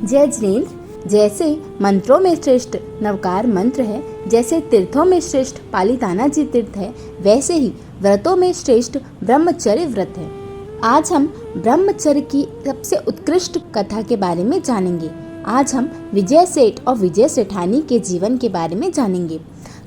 जय जिनेंद्र, जैसे मंत्रों में श्रेष्ठ नवकार मंत्र है, जैसे तीर्थों में श्रेष्ठ पालिताना जी तीर्थ है, वैसे ही व्रतों में श्रेष्ठ ब्रह्मचर्य व्रत है। आज हम ब्रह्मचर्य की सबसे उत्कृष्ट कथा के बारे में जानेंगे। आज हम विजय सेठ और विजय सेठानी के जीवन के बारे में जानेंगे।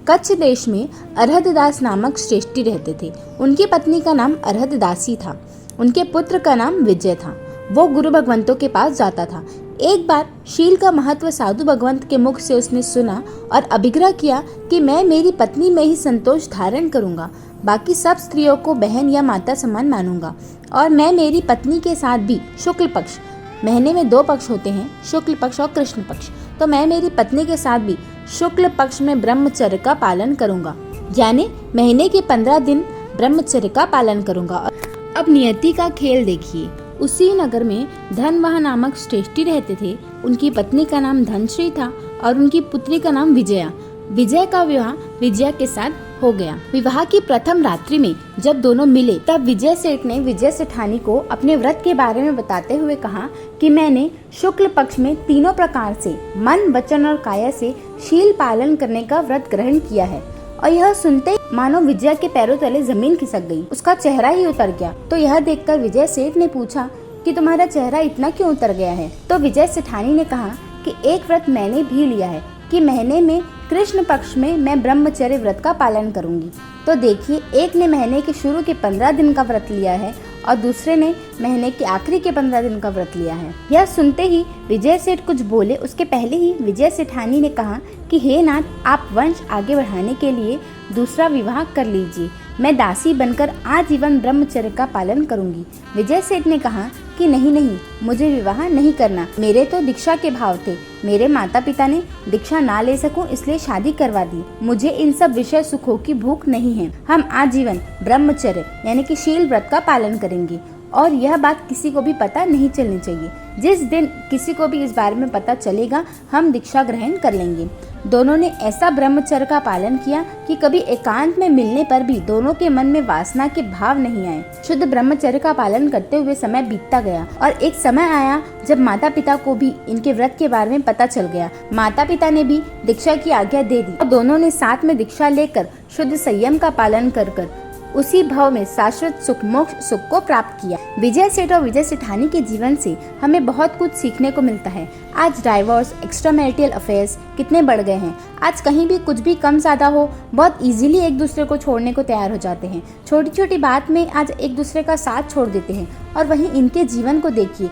कच्छ देश में अरहददास नामक श्रेष्ठी रहते थे। उनकी पत्नी का नाम अरहददासी था। उनके पुत्र का नाम विजय था। वो गुरु भगवंतों के पास जाता था। एक बार शील का महत्व साधु भगवंत के मुख से उसने सुना और अभिग्रह किया कि मैं मेरी पत्नी में ही संतोष धारण करूंगा, बाकी सब स्त्रियों को बहन या माता समान मानूंगा, और मैं मेरी पत्नी के साथ भी शुक्ल पक्ष, महीने में 2 पक्ष होते हैं, शुक्ल पक्ष और कृष्ण पक्ष, तो मैं मेरी पत्नी के साथ भी शुक्ल पक्ष में ब्रह्मचर्य का पालन करूंगा, यानी महीने के 15 दिन ब्रह्मचर्य का पालन करूंगा। अब नियति का खेल देखिए। उसी नगर में धनवाह नामक श्रेष्ठी रहते थे। उनकी पत्नी का नाम धनश्री था और उनकी पुत्री का नाम विजया। विजय का विवाह विजया के साथ हो गया। विवाह की प्रथम रात्रि में जब दोनों मिले, तब विजय सेठ ने विजय सेठानी को अपने व्रत के बारे में बताते हुए कहा कि मैंने शुक्ल पक्ष में तीनों प्रकार से मन, वचन और काया से शील पालन करने का व्रत ग्रहण किया है। और यह सुनते ही मानो विजया के पैरों तले जमीन खिसक गई, उसका चेहरा ही उतर गया। तो यह देखकर विजय सेठ ने पूछा कि तुम्हारा चेहरा इतना क्यों उतर गया है? तो विजय सेठानी ने कहा कि एक व्रत मैंने भी लिया है कि महीने में कृष्ण पक्ष में मैं ब्रह्मचर्य व्रत का पालन करूंगी। तो देखिए, एक ने महीने के शुरू के 15 दिन का व्रत लिया है और दूसरे ने महीने के आखिरी के 15 दिन का व्रत लिया है। यह सुनते ही विजय सेठ कुछ बोले उसके पहले ही विजय सेठानी ने कहा कि हे नाथ, आप वंश आगे बढ़ाने के लिए दूसरा विवाह कर लीजिए। मैं दासी बनकर आजीवन ब्रह्मचर्य का पालन करूंगी। विजय सेठ ने कहा कि नहीं, मुझे विवाह नहीं करना। मेरे तो दीक्षा के भाव थे। मेरे माता पिता ने दीक्षा ना ले सकूं इसलिए शादी करवा दी। मुझे इन सब विषय सुखों की भूख नहीं है। हम आजीवन ब्रह्मचर्य यानी कि शील व्रत का पालन करेंगे और यह बात किसी को भी पता नहीं चलनी चाहिए। जिस दिन किसी को भी इस बारे में पता चलेगा, हम दीक्षा ग्रहण कर लेंगे। दोनों ने ऐसा ब्रह्मचर्य का पालन किया कि कभी एकांत में मिलने पर भी दोनों के मन में वासना के भाव नहीं आए। शुद्ध ब्रह्मचर्य का पालन करते हुए समय बीतता गया और एक समय आया जब माता पिता को भी इनके व्रत के बारे में पता चल गया। माता पिता ने भी दीक्षा की आज्ञा दे दी और दोनों ने साथ में दीक्षा लेकर शुद्ध संयम का पालन कर उसी भाव में शाश्वत सुख, मोक्ष सुख को प्राप्त किया। विजय सेठ और विजय सेठानी के जीवन से हमें बहुत कुछ सीखने को मिलता है। आज डाइवोर्स, एक्स्ट्रा मैरिटल अफेयर्स कितने बढ़ गए हैं। आज कहीं भी कुछ भी कम ज्यादा हो, बहुत इजीली एक दूसरे को छोड़ने को तैयार हो जाते हैं। छोटी छोटी बात में आज एक दूसरे का साथ छोड़ देते हैं। और वहीं इनके जीवन को देखिए,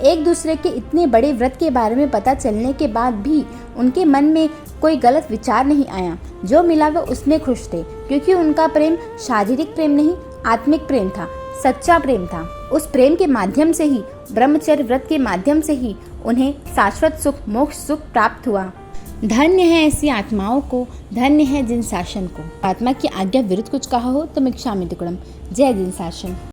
एक दूसरे के इतने बड़े व्रत के बारे में पता चलने के बाद भी उनके मन में कोई गलत विचार नहीं आया। जो मिला वो उसमें खुश थे, क्योंकि उनका प्रेम शारीरिक प्रेम नहीं, आत्मिक प्रेम था, सच्चा प्रेम था। उस प्रेम के माध्यम से ही, ब्रह्मचर्य व्रत के माध्यम से ही उन्हें शाश्वत सुख, मोक्ष सुख प्राप्त हुआ। धन्य है ऐसी आत्माओं को, धन्य है जिन शासन को। आत्मा की आज्ञा विरुद्ध कुछ कहा हो तो मैं क्षामि दुक्कड़म। जय जिन शासन।